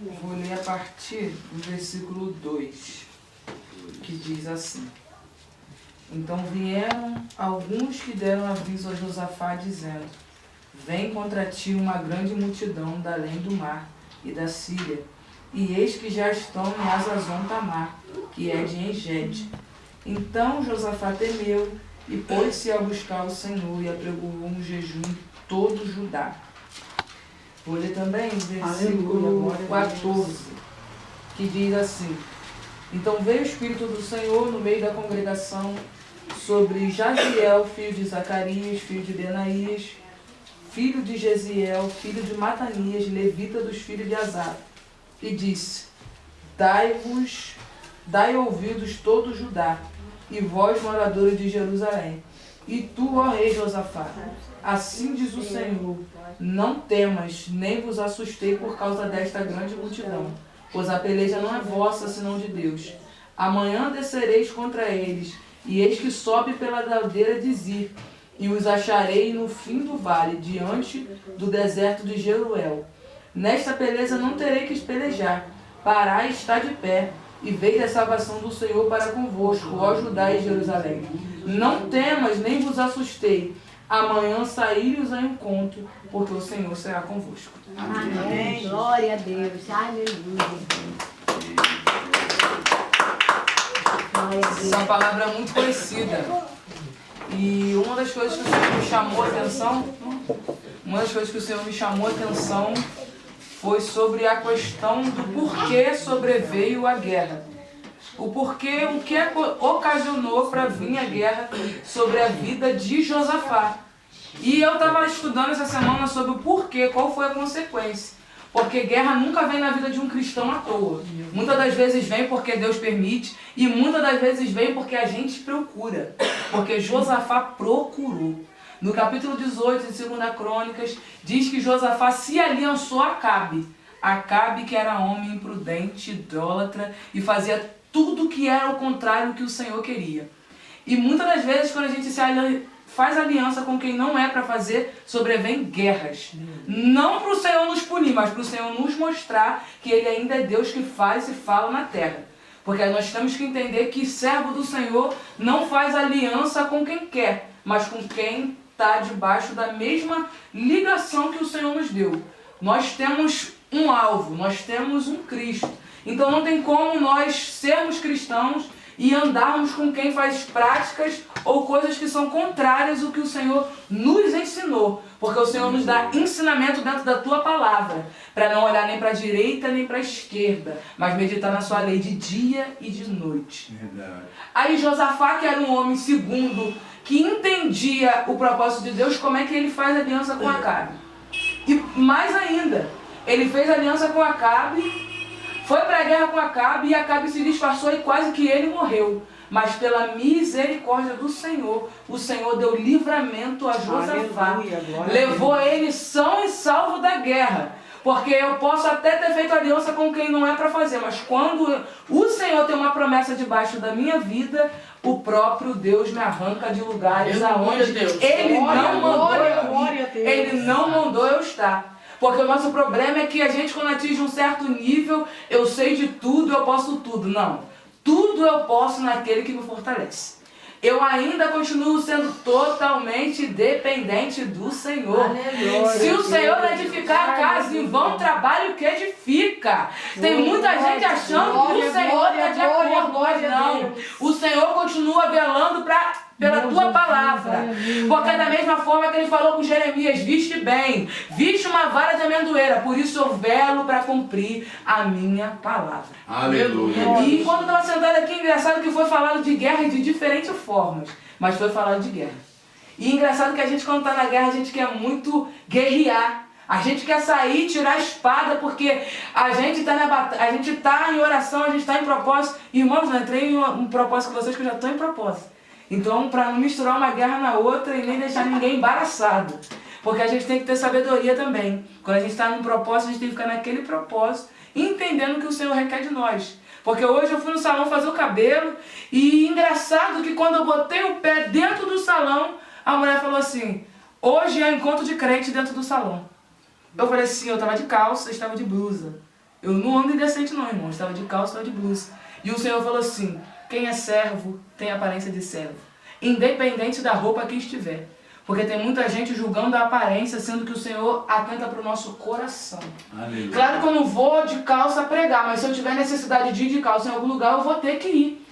Vou ler a partir do versículo 2, que diz assim: Então vieram alguns que deram aviso a Josafá, dizendo: Vem contra ti uma grande multidão da além do mar e da Síria, e eis que já estão em Hazazon Tamar, que é de Engede. Então Josafá temeu e pôs-se a buscar o Senhor e apregou um jejum em todo Judá. Vou ler também o versículo 14, que diz assim: Então veio o Espírito do Senhor no meio da congregação sobre Jaziel, filho de Zacarias, filho de Benaías, filho de Jeziel, filho de Matanias, levita dos filhos de Asaf, e disse: Dai ouvidos todo Judá, e vós, moradores de Jerusalém, e tu, ó rei Josafá, assim diz o Senhor: não temas, nem vos assustei por causa desta grande multidão, pois a peleja não é vossa, senão de Deus. Amanhã descereis contra eles, e eis que sobe pela ladeira de Zir, e os acharei no fim do vale, diante do deserto de Jeruel. Nesta peleja não terei que pelejar, parai e está de pé, e veio a salvação do Senhor para convosco, ó Judá e Jerusalém. Não temas, nem vos assustei. Amanhã saí-lhes ao encontro, porque o Senhor será convosco. Amém. Glória a Deus. Aleluia. Essa é uma palavra muito conhecida. E uma das coisas que o Senhor me chamou a atenção, foi sobre a questão do porquê sobreveio a guerra. O porquê, o que ocasionou para vir a guerra sobre a vida de Josafá. E eu estava estudando essa semana sobre o porquê, qual foi a consequência. Porque guerra nunca vem na vida de um cristão à toa. Muitas das vezes vem porque Deus permite, e muitas das vezes vem porque a gente procura. Porque Josafá procurou. No capítulo 18 de 2 Crônicas, diz que Josafá se aliançou a Acabe. Acabe, que era homem imprudente, idólatra, e fazia tudo que era o contrário do que o Senhor queria. E muitas das vezes, quando a gente faz aliança com quem não é para fazer, sobrevém guerras. Não para o Senhor nos punir, mas para o Senhor nos mostrar que Ele ainda é Deus que faz e fala na terra. Porque nós temos que entender que servo do Senhor não faz aliança com quem quer, mas com quem está debaixo da mesma ligação que o Senhor nos deu. Nós temos um alvo, nós temos um Cristo. Então não tem como nós sermos cristãos e andarmos com quem faz práticas ou coisas que são contrárias ao que o Senhor nos ensinou. Porque o Senhor nos dá ensinamento dentro da tua palavra, para não olhar nem para a direita nem para a esquerda, mas meditar na sua lei de dia e de noite. Verdade. Aí Josafá, que era um homem segundo, que entendia o propósito de Deus, como é que ele faz aliança com Acabe? E mais ainda, ele fez aliança com Acabe, foi para a guerra com Acabe, e Acabe se disfarçou e quase que ele morreu. Mas pela misericórdia do Senhor, o Senhor deu livramento a Josafá. Levou ele são e salvo da guerra. Porque eu posso até ter feito aliança com quem não é para fazer, mas quando o Senhor tem uma promessa debaixo da minha vida, o próprio Deus me arranca de lugares aonde Ele não mandou eu ir, Ele não mandou eu estar. Porque o nosso problema é que a gente, quando atinge um certo nível, eu sei de tudo, eu posso tudo. Não. Tudo eu posso naquele que me fortalece. Eu ainda continuo sendo totalmente dependente do Senhor. Aleluia. Se o Senhor não edificar a casa, em vão trabalho que edifica. Tem muita gente achando que o Senhor está de acordo, mas não. O Senhor continua velando pela tua palavra. Porque da mesma forma que ele falou com Jeremias: viste bem, viste uma vara de amendoeira, por isso eu velo para cumprir a minha palavra. Aleluia. E quando eu estava sentado aqui, engraçado que foi falado de guerra de diferentes formas, mas foi falado de guerra. E engraçado que a gente, quando está na guerra, a gente quer muito guerrear. A gente quer sair, tirar a espada, porque a gente está na batalha, a gente está em oração, a gente está em propósito. Irmãos, eu entrei em um propósito com vocês que eu já estou em propósito. Então, para não misturar uma guerra na outra e nem deixar ninguém embaraçado. Porque a gente tem que ter sabedoria também. Quando a gente está num propósito, a gente tem que ficar naquele propósito, entendendo o que o Senhor requer de nós. Porque hoje eu fui no salão fazer o cabelo, e engraçado que quando eu botei o pé dentro do salão, a mulher falou assim: hoje é encontro de crente dentro do salão. Eu falei assim, eu estava de calça, estava de blusa. Eu não ando indecente não, irmão. Eu estava de calça, estava de blusa. E o Senhor falou assim, quem é servo tem aparência de servo, independente da roupa que estiver. Porque tem muita gente julgando a aparência, sendo que o Senhor atenta para o nosso coração. Aleluia. Claro que eu não vou de calça pregar, mas se eu tiver necessidade de ir de calça em algum lugar, eu vou ter que ir.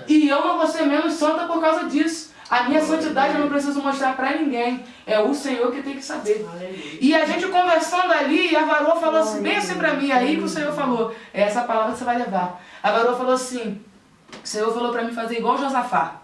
E eu não vou ser menos santa por causa disso. A minha santidade eu não preciso mostrar para ninguém. É o Senhor que tem que saber. Aleluia. E a gente conversando ali, a varoa falou assim, bem assim para mim, aí que o Senhor falou, é essa palavra que você vai levar. A varoa falou assim, o Senhor falou para mim fazer igual Josafá.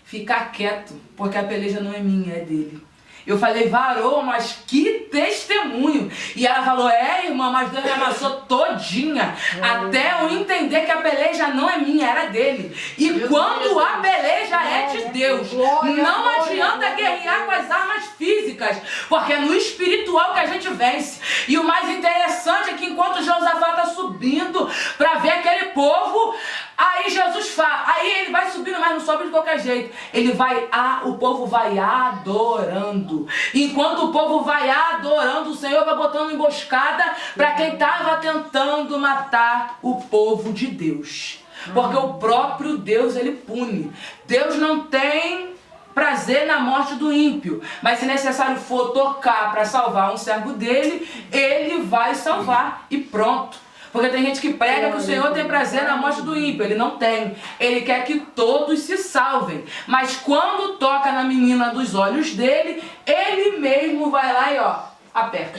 Ficar quieto, porque a peleja não é minha, é dele. Eu falei, varoa, mas que testemunho. E ela falou, irmã, mas Deus me amassou todinha. Até eu entender que a peleja não é minha, era dele. E quando a peleja é de Deus, não adianta guerrear com as armas físicas, porque é no espiritual que a gente vence. E o mais interessante é que enquanto Josafá está subindo para ver aquele povo, aí Jesus fala, aí ele vai subindo, mas não sobe de qualquer jeito. Ele vai, o povo vai adorando. Enquanto o povo vai adorando, o Senhor vai botando emboscada para quem estava tentando matar o povo de Deus. Porque o próprio Deus, ele pune. Deus não tem prazer na morte do ímpio, mas se necessário for tocar para salvar um servo dele, ele vai salvar e pronto. Porque tem gente que prega que o Senhor tem prazer na morte do ímpio. Ele não tem. Ele quer que todos se salvem. Mas quando toca na menina dos olhos dele, ele mesmo vai lá e aperta.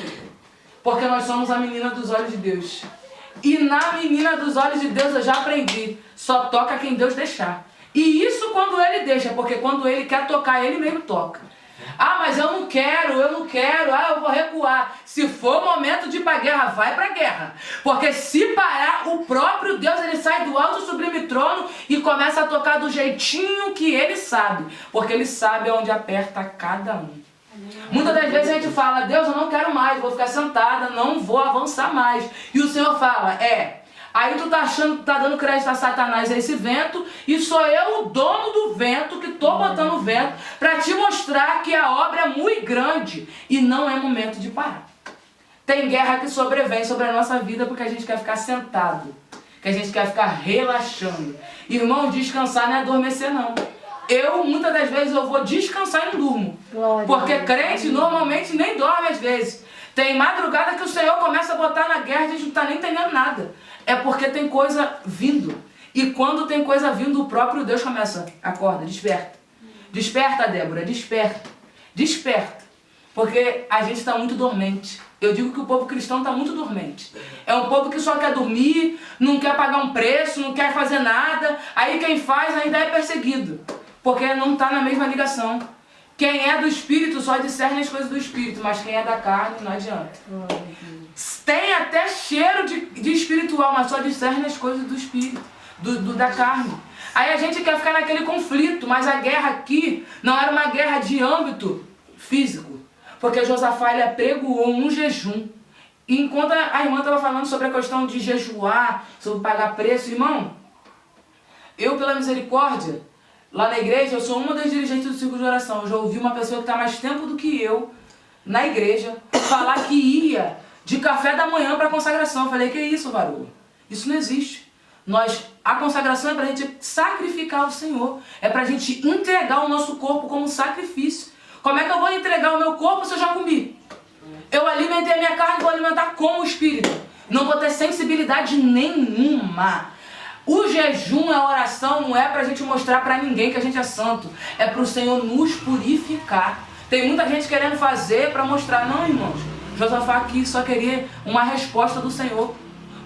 Porque nós somos a menina dos olhos de Deus. E na menina dos olhos de Deus eu já aprendi. Só toca quem Deus deixar. E isso quando ele deixa, porque quando ele quer tocar, ele mesmo toca. Mas eu não quero, eu vou recuar. Se for momento de ir pra guerra, vai pra guerra. Porque se parar, o próprio Deus, ele sai do alto sublime trono e começa a tocar do jeitinho que ele sabe. Porque ele sabe onde aperta cada um. Muitas das vezes a gente fala, Deus, eu não quero mais, vou ficar sentada, não vou avançar mais. E o Senhor fala, aí tu tá achando que tá dando crédito a Satanás, a esse vento, e sou eu o dono do vento, que tô botando o vento, para te mostrar que a obra é muito grande e não é momento de parar. Tem guerra que sobrevém sobre a nossa vida porque a gente quer ficar sentado, que a gente quer ficar relaxando. Irmão, descansar não é adormecer não. Muitas das vezes, eu vou descansar e não durmo. Porque crente normalmente nem dorme às vezes. Tem madrugada que o Senhor começa a botar na guerra e a gente não tá nem entendendo nada. É porque tem coisa vindo. E quando tem coisa vindo, o próprio Deus começa, acorda, desperta. Desperta, Débora, desperta. Desperta. Porque a gente está muito dormente. Eu digo que o povo cristão está muito dormente. É um povo que só quer dormir, não quer pagar um preço, não quer fazer nada. Aí quem faz ainda é perseguido. Porque não está na mesma ligação. Quem é do Espírito só discerne as coisas do Espírito, mas quem é da carne não adianta. Tem até cheiro de espiritual, mas só discerne as coisas do Espírito, da carne. Aí a gente quer ficar naquele conflito, mas a guerra aqui não era uma guerra de âmbito físico. Porque Josafá, ele apregoou um jejum. E enquanto a irmã estava falando sobre a questão de jejuar, sobre pagar preço, irmão, eu, pela misericórdia, lá na igreja, eu sou uma das dirigentes do círculo de oração. Eu já ouvi uma pessoa que está mais tempo do que eu na igreja falar que ia de café da manhã para a consagração. Eu falei, que isso, varoa? Isso não existe. A consagração é para a gente sacrificar o Senhor. É para a gente entregar o nosso corpo como sacrifício. Como é que eu vou entregar o meu corpo se eu já comi? Eu alimentei a minha carne, vou alimentar com o Espírito. Não vou ter sensibilidade nenhuma. O jejum, a oração, não é pra gente mostrar pra ninguém que a gente é santo. É pro Senhor nos purificar. Tem muita gente querendo fazer pra mostrar. Não, irmãos. Josafá aqui só queria uma resposta do Senhor.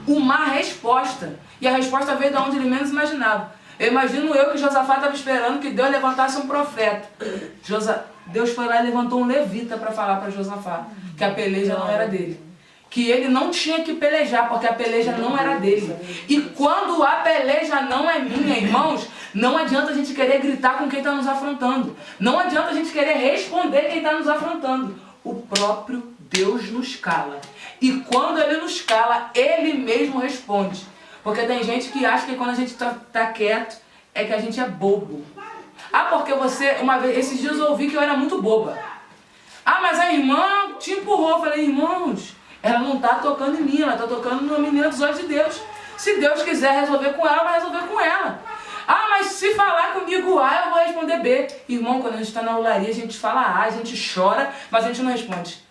Uma resposta. E a resposta veio de onde ele menos imaginava. Eu imagino que Josafá estava esperando que Deus levantasse um profeta. Deus foi lá e levantou um levita para falar para Josafá que a peleja não era dele. Que ele não tinha que pelejar, porque a peleja não era dele. E quando a peleja não é minha, irmãos, não adianta a gente querer gritar com quem está nos afrontando. Não adianta a gente querer responder quem está nos afrontando. O próprio Deus nos cala. E quando Ele nos cala, Ele mesmo responde. Porque tem gente que acha que quando a gente tá quieto, é que a gente é bobo. Porque uma vez, esses dias eu ouvi que eu era muito boba. Mas a irmã te empurrou. Eu falei, irmãos, Ela não está tocando em mim, ela está tocando numa menina dos olhos de Deus. Se Deus quiser resolver com ela, vai resolver com ela. Ah, mas se falar comigo A, eu vou responder B. Irmão, quando a gente está na olaria, a gente fala A, a gente chora, mas a gente não responde.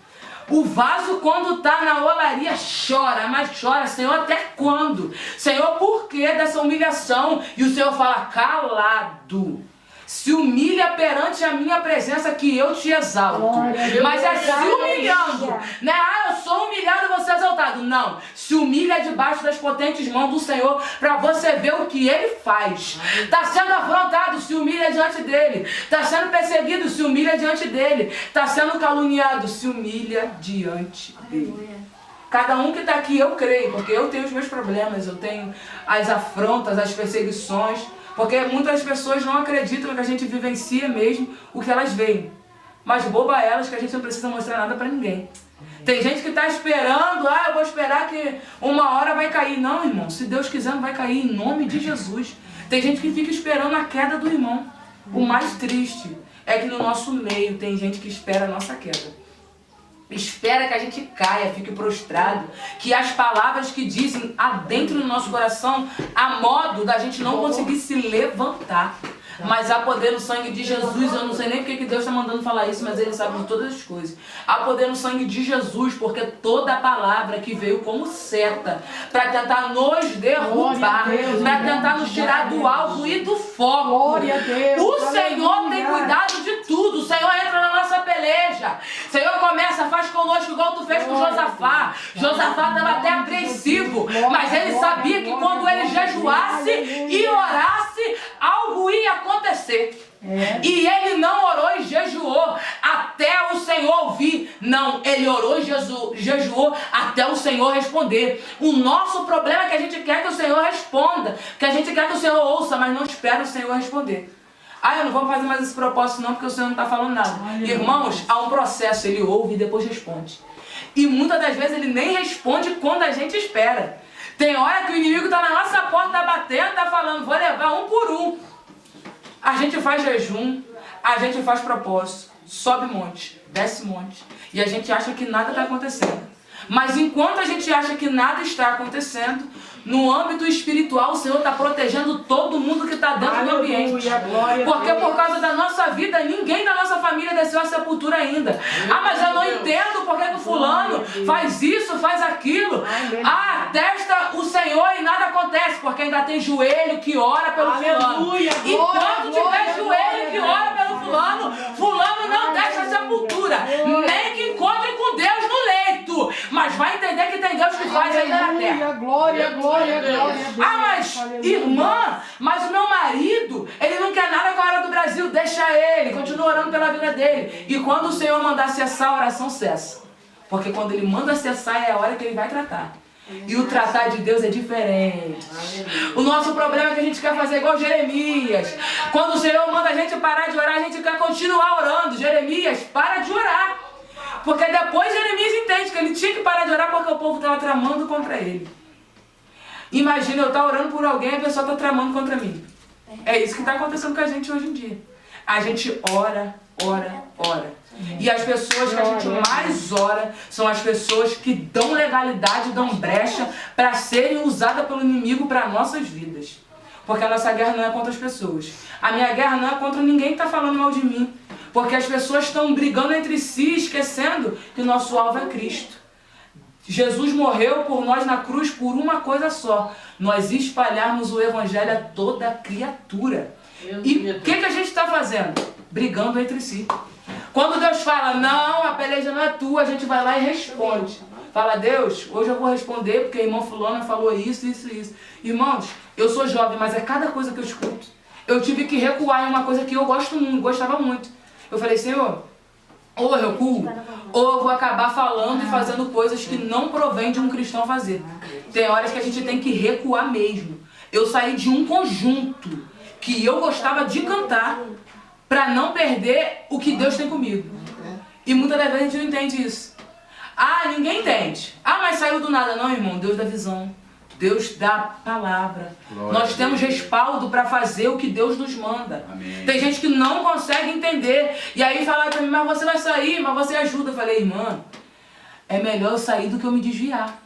O vaso, quando está na olaria, chora, mas chora, Senhor, até quando? Senhor, por que dessa humilhação? E o Senhor fala, calado. Se humilha perante a minha presença que eu te exalto. Mas é se humilhando, né? Ah, eu sou humilhado e vou ser exaltado. Não, se humilha debaixo das potentes mãos do Senhor para você ver o que Ele faz. Está sendo afrontado, se humilha diante dEle. Está sendo perseguido, se humilha diante dEle. Está sendo caluniado, se humilha diante dEle. Cada um que está aqui, eu creio, porque eu tenho os meus problemas, eu tenho as afrontas, as perseguições. Porque muitas pessoas não acreditam que a gente vivencia mesmo o que elas veem. Mas boba elas que a gente não precisa mostrar nada pra ninguém. Tem gente que está esperando, ah, eu vou esperar que uma hora vai cair. Não, irmão, se Deus quiser não vai cair, em nome de Jesus. Tem gente que fica esperando a queda do irmão. O mais triste é que no nosso meio tem gente que espera a nossa queda. Espera que a gente caia, fique prostrado, que as palavras que dizem adentro do nosso coração, a modo da gente não conseguir se levantar. Mas há poder no sangue de Jesus. Eu não sei nem porque que Deus está mandando falar isso, mas Ele sabe de todas as coisas. Há poder no sangue de Jesus, porque toda a palavra que veio como seta para tentar nos derrubar, para tentar nos tirar do alvo e do foco. O Senhor tem cuidado de tudo. O Senhor entra na nossa peleja. O Senhor começa, faz conosco igual tu fez com Josafá. Josafá estava até apreensivo, mas ele sabia que quando ele jejuasse e orasse, algo ia acontecer. E ele não orou e jejuou até o Senhor ouvir. Não, ele orou e jejuou até o Senhor responder. O nosso problema é que a gente quer que o Senhor responda, que a gente quer que o Senhor ouça, mas não espera o Senhor responder. Ah, eu não vou fazer mais esse propósito não, porque o Senhor não está falando nada. Irmãos, há um processo, ele ouve e depois responde. E muitas das vezes ele nem responde quando a gente espera. Tem hora que o inimigo está na nossa porta, está batendo, está falando, vou levar um por um. A gente faz jejum, a gente faz propósito, sobe monte, desce monte. E a gente acha que nada está acontecendo. Mas enquanto a gente acha que nada está acontecendo, no âmbito espiritual o Senhor está protegendo todo mundo que está dentro do ambiente. Porque por causa da nossa vida, ninguém da nossa família desceu à sepultura ainda. Ah, mas eu não entendo porque que o fulano faz isso, faz aquilo. Ah, testa o Senhor e nada acontece, porque ainda tem joelho que ora pelo fulano. Enquanto tiver joelho que ora pelo fulano, fulano não deixa a sepultura. Nem que encontre com Deus no leito. Mas vai entender que tem Deus que faz ainda na terra. Glória. Ah, mas irmã, mas o meu marido, ele não quer nada com a hora do Brasil, deixa ele, continua orando pela vida dele. E quando o Senhor mandar cessar, a oração cessa. Porque quando ele manda cessar, é a hora que ele vai tratar. E o tratar de Deus é diferente. O nosso problema é que a gente quer fazer igual Jeremias. Quando o Senhor manda a gente parar de orar, a gente quer continuar orando. Jeremias, para de orar. Porque depois Jeremias entende que ele tinha que parar de orar porque o povo estava tramando contra ele. Imagina eu estar orando por alguém e a pessoa está tramando contra mim. É isso que está acontecendo com a gente hoje em dia. A gente ora. E as pessoas que a gente mais ora são as pessoas que dão legalidade, dão brecha para serem usadas pelo inimigo para nossas vidas. Porque a nossa guerra não é contra as pessoas. A minha guerra não é contra ninguém que está falando mal de mim. Porque as pessoas estão brigando entre si, esquecendo que o nosso alvo é Cristo. Jesus morreu por nós na cruz por uma coisa só. Nós espalharmos o evangelho a toda criatura. E o que a gente está fazendo? Brigando entre si. Quando Deus fala, não, a peleja não é tua, a gente vai lá e responde. Fala, Deus, hoje eu vou responder porque a irmã fulana falou isso. Irmãos, eu sou jovem, mas é cada coisa que eu escuto. Eu tive que recuar em uma coisa que eu gostava muito. Eu falei, Senhor, ou eu recuo, ou eu vou acabar falando e fazendo coisas que não provém de um cristão fazer. Tem horas que a gente tem que recuar mesmo. Eu saí de um conjunto que eu gostava de cantar para não perder o que Deus tem comigo. E muitas das vezes a gente não entende isso. Ah, ninguém entende. Ah, mas saiu do nada. Não, irmão, Deus dá visão. Deus dá palavra. Glória. Nós temos respaldo para fazer o que Deus nos manda. Amém. Tem gente que não consegue entender. E aí fala para mim, mas você vai sair, mas você ajuda. Eu falei, irmã, é melhor eu sair do que eu me desviar.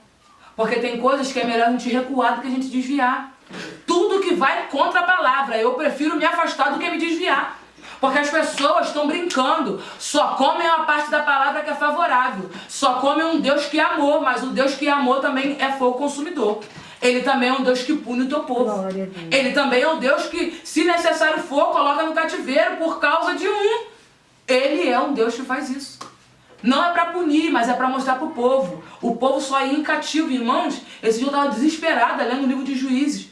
Porque tem coisas que é melhor a gente recuar do que a gente desviar. Tudo que vai contra a palavra, eu prefiro me afastar do que me desviar. Porque as pessoas estão brincando, só comem uma parte da palavra que é favorável, só comem um Deus que amou, mas o Deus que amou também é fogo consumidor. Ele também é um Deus que pune o teu povo. Ele também é um Deus que, se necessário for, coloca no cativeiro por causa de um. Ele é um Deus que faz isso. Não é para punir, mas é para mostrar para o povo. O povo só ia em cativo, irmãos. Esse dia eu estava desesperada lendo o livro de Juízes.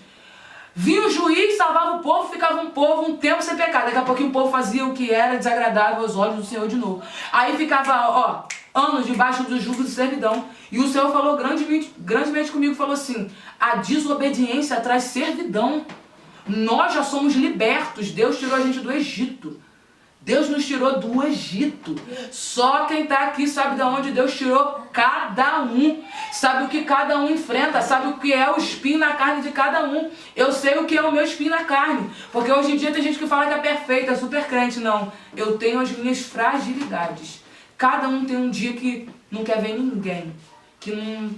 Vinha o juiz, salvava o povo, ficava um povo um tempo sem pecado. Daqui a pouquinho o povo fazia o que era desagradável aos olhos do Senhor de novo. Aí ficava, anos debaixo do jugo de servidão. E o Senhor falou grandemente comigo, falou assim, a desobediência traz servidão. Nós já somos libertos. Deus tirou a gente do Egito. Deus nos tirou do Egito. Só quem está aqui sabe de onde Deus tirou cada um. Sabe o que cada um enfrenta. Sabe o que é o espinho na carne de cada um. Eu sei o que é o meu espinho na carne. Porque hoje em dia tem gente que fala que é perfeita, é super crente. Não. Eu tenho as minhas fragilidades. Cada um tem um dia que não quer ver ninguém. Que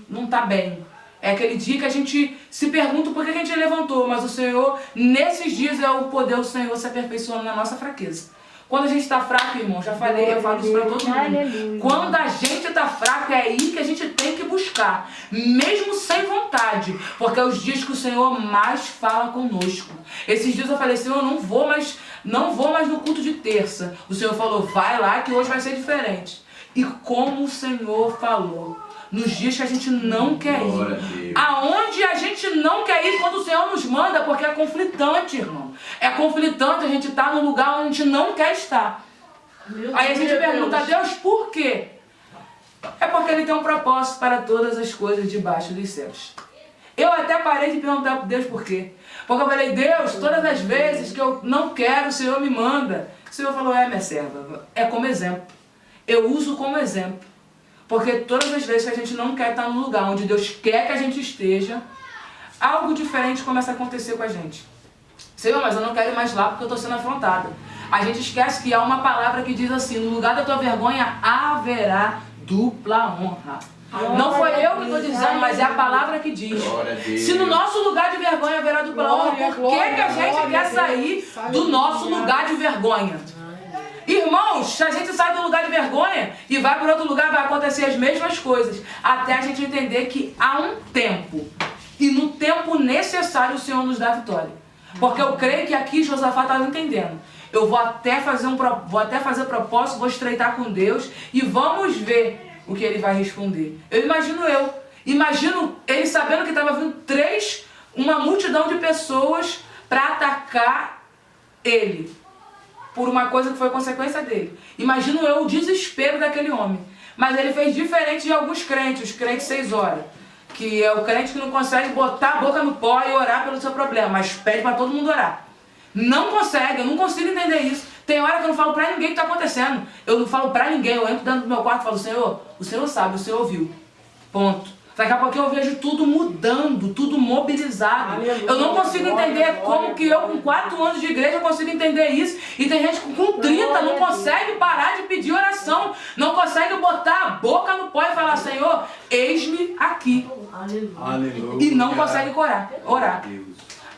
não está bem. É aquele dia que a gente se pergunta por que a gente levantou. Mas o Senhor, nesses dias, é o poder do Senhor se aperfeiçoando na nossa fraqueza. Quando a gente está fraco, irmão, já falei, eu falo isso para todo mundo. Quando a gente está fraco, é aí que a gente tem que buscar, mesmo sem vontade, porque é os dias que o Senhor mais fala conosco. Esses dias eu falei, Senhor, não vou mais no culto de terça. O Senhor falou, vai lá que hoje vai ser diferente. E como o Senhor falou, nos dias que a gente não quer ir, aonde a gente não quer ir quando o Senhor nos manda, porque é conflitante, irmão. É conflitante a gente estar num lugar onde a gente não quer estar. Aí a gente pergunta, Deus, por quê? É porque Ele tem um propósito para todas as coisas debaixo dos céus. Eu até parei de perguntar para Deus por quê. Porque eu falei, Deus, todas as vezes que eu não quero, o Senhor me manda. O Senhor falou, minha serva, é como exemplo. Eu uso como exemplo. Porque todas as vezes que a gente não quer estar num lugar onde Deus quer que a gente esteja, algo diferente começa a acontecer com a gente. Senhor, mas eu não quero ir mais lá porque eu estou sendo afrontada. A gente esquece que há uma palavra que diz assim, no lugar da tua vergonha haverá dupla honra. Não foi eu que estou dizendo, mas é a palavra que diz. Se no nosso lugar de vergonha haverá dupla honra, por que a gente quer sair do nosso lugar de vergonha? Irmãos, se a gente sai do lugar de vergonha e vai para outro lugar, vai acontecer as mesmas coisas. Até a gente entender que há um tempo. E no tempo necessário o Senhor nos dá a vitória. Porque eu creio que aqui Josafá estava entendendo. Eu vou até fazer propósito, vou estreitar com Deus e vamos ver o que ele vai responder. Imagino ele sabendo que estava vindo uma multidão de pessoas para atacar ele. Por uma coisa que foi consequência dele. Imagino eu o desespero daquele homem. Mas ele fez diferente de alguns crentes, os crentes 6 horas. Que é o crente que não consegue botar a boca no pó e orar pelo seu problema, mas pede para todo mundo orar. Não consegue, eu não consigo entender isso. Tem hora que eu não falo para ninguém o que está acontecendo. Eu não falo para ninguém, eu entro dentro do meu quarto e falo, Senhor, o Senhor sabe, o Senhor ouviu. Ponto. Daqui a pouquinho eu vejo tudo mudando, tudo mobilizado. Aleluia, eu não consigo entender como que eu com 4 anos de igreja consigo entender isso. E tem gente com 30 não consegue parar de pedir oração. Não consegue botar a boca no pó e falar, Senhor, eis-me aqui. Aleluia. E não consegue orar.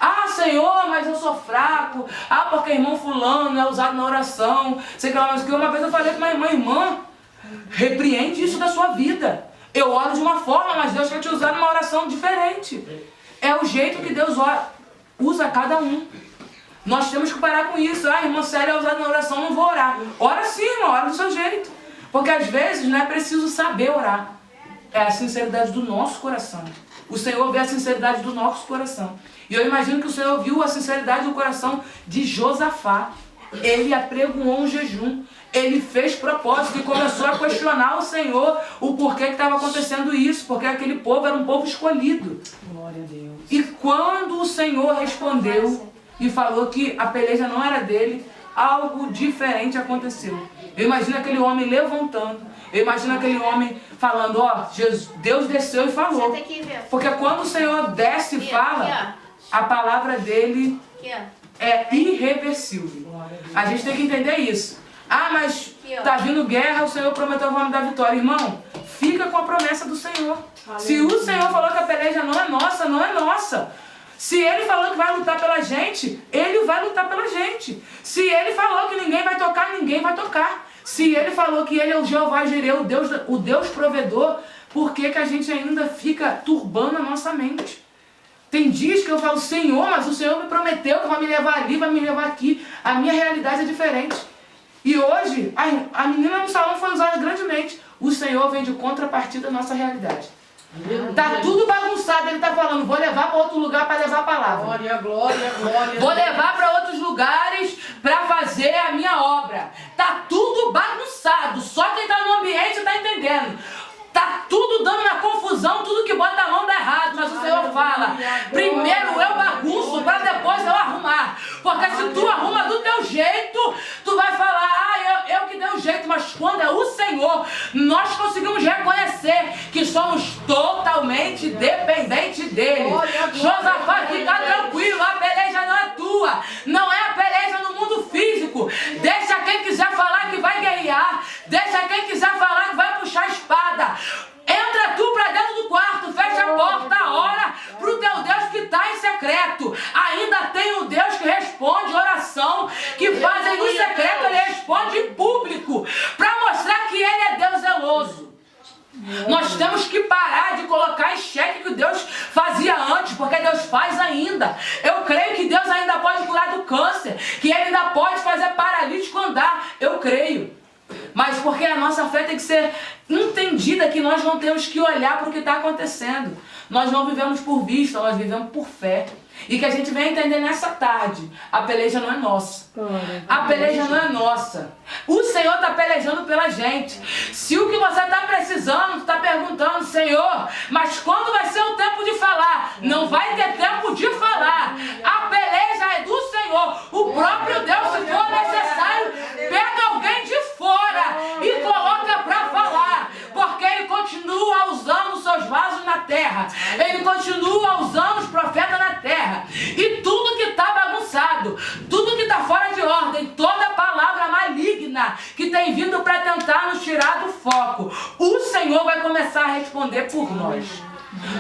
Ah, Senhor, mas eu sou fraco. Ah, porque irmão fulano é usado na oração. Sei que lá, mas que uma vez eu falei com uma irmã, repreende isso da sua vida. Eu oro de uma forma, mas Deus quer te usar numa oração diferente. É o jeito que Deus usa cada um. Nós temos que parar com isso. Ah, irmã Célia é usada na oração, não vou orar. Ora sim, irmão, ora do seu jeito. Porque às vezes não é preciso saber orar. É a sinceridade do nosso coração. O Senhor vê a sinceridade do nosso coração. E eu imagino que o Senhor viu a sinceridade do coração de Josafá. Ele apregoou um jejum. Ele fez propósito e começou a questionar o Senhor o porquê que estava acontecendo isso, porque aquele povo era um povo escolhido. Glória a Deus. E quando o Senhor respondeu e falou que a peleja não era dele, algo diferente aconteceu. Eu imagino aquele homem levantando, eu imagino aquele homem falando, Deus desceu e falou. Porque quando o Senhor desce e fala, a palavra dele é irreversível. A gente tem que entender isso. Ah, mas tá vindo guerra, o Senhor prometeu vamos dar vitória. Irmão, fica com a promessa do Senhor. Se o Senhor falou que a peleja não é nossa, não é nossa. Se Ele falou que vai lutar pela gente, Ele vai lutar pela gente. Se Ele falou que ninguém vai tocar, ninguém vai tocar. Se Ele falou que Ele é o Jeová Jireh, o Deus provedor, por que que a gente ainda fica turbando a nossa mente? Tem dias que eu falo, Senhor, mas o Senhor me prometeu que vai me levar ali, vai me levar aqui. A minha realidade é diferente. E hoje, a menina no salão foi usada grandemente. O Senhor vem de contrapartida da nossa realidade. Tá tudo bagunçado, Ele tá falando, vou levar para outro lugar para levar a palavra. Glória, glória, glória. Vou levar para outros lugares para fazer a minha obra. Tá tudo bagunçado, só quem tá no ambiente tá entendendo. Tá tudo dando uma confusão, tudo que bota a mão dá errado, mas o Senhor fala, primeiro eu bagunço para depois eu arrumar. Porque se tu arruma do teu jeito, tu vai falar, eu que dei o jeito, mas quando é o Senhor, nós conseguimos reconhecer que somos totalmente dependentes dele. Josafá, fica tranquilo, a peleja não é tua, não é a peleja no mundo físico. Deixa quem quiser falar que vai guerrear, deixa quem quiser falar que vai puxar a espada. Entra tu pra dentro do quarto, fecha a porta, ora pro teu Deus que está em secreto. Ainda tem um Deus que responde oração, que fazem no secreto, Ele responde em público, para mostrar que Ele é Deus zeloso. Nós temos que parar de colocar em xeque o que Deus fazia antes, porque Deus faz ainda. Eu creio que Deus ainda pode curar do câncer, que Ele ainda pode fazer paralítico andar. Eu creio. Mas porque a nossa fé tem que ser entendida, que nós não temos que olhar para o que está acontecendo. Nós não vivemos por vista, nós vivemos por fé. E que a gente venha entender nessa tarde, a peleja não é nossa. A peleja não é nossa. O Senhor está pelejando pela gente. Se o que você está precisando, está perguntando, Senhor, mas quando vai ser o tempo de falar? Não vai ter tempo de falar. A peleja é do Senhor. O próprio Deus, se for necessário, pega alguém de fora e coloca para falar. Porque Ele continua usando os seus vasos na terra. Ele continua usando os profetas na terra. E tudo que está bagunçado, tudo que está fora de ordem, toda palavra maligna que tem vindo para tentar nos tirar do foco, o Senhor vai começar a responder por nós.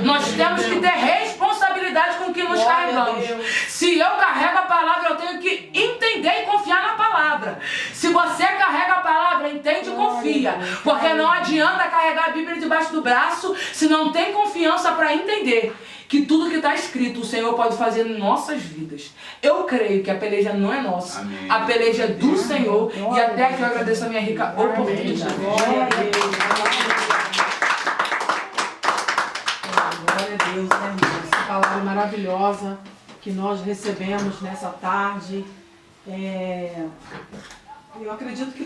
Nós temos que ter responsabilidade com o que nos carregamos. Se eu carrego a palavra, eu tenho que entender e confiar na palavra. Se você carrega a palavra, entende e confia. Porque não adianta carregar a Bíblia debaixo do braço se não tem confiança para entender que tudo que está escrito o Senhor pode fazer em nossas vidas. Eu creio que a peleja não é nossa. Amém. A peleja é do Senhor. E até aqui eu agradeço a minha rica oportunidade. Glória a Deus, né, irmãos? Essa palavra maravilhosa que nós recebemos nessa tarde. Eu acredito que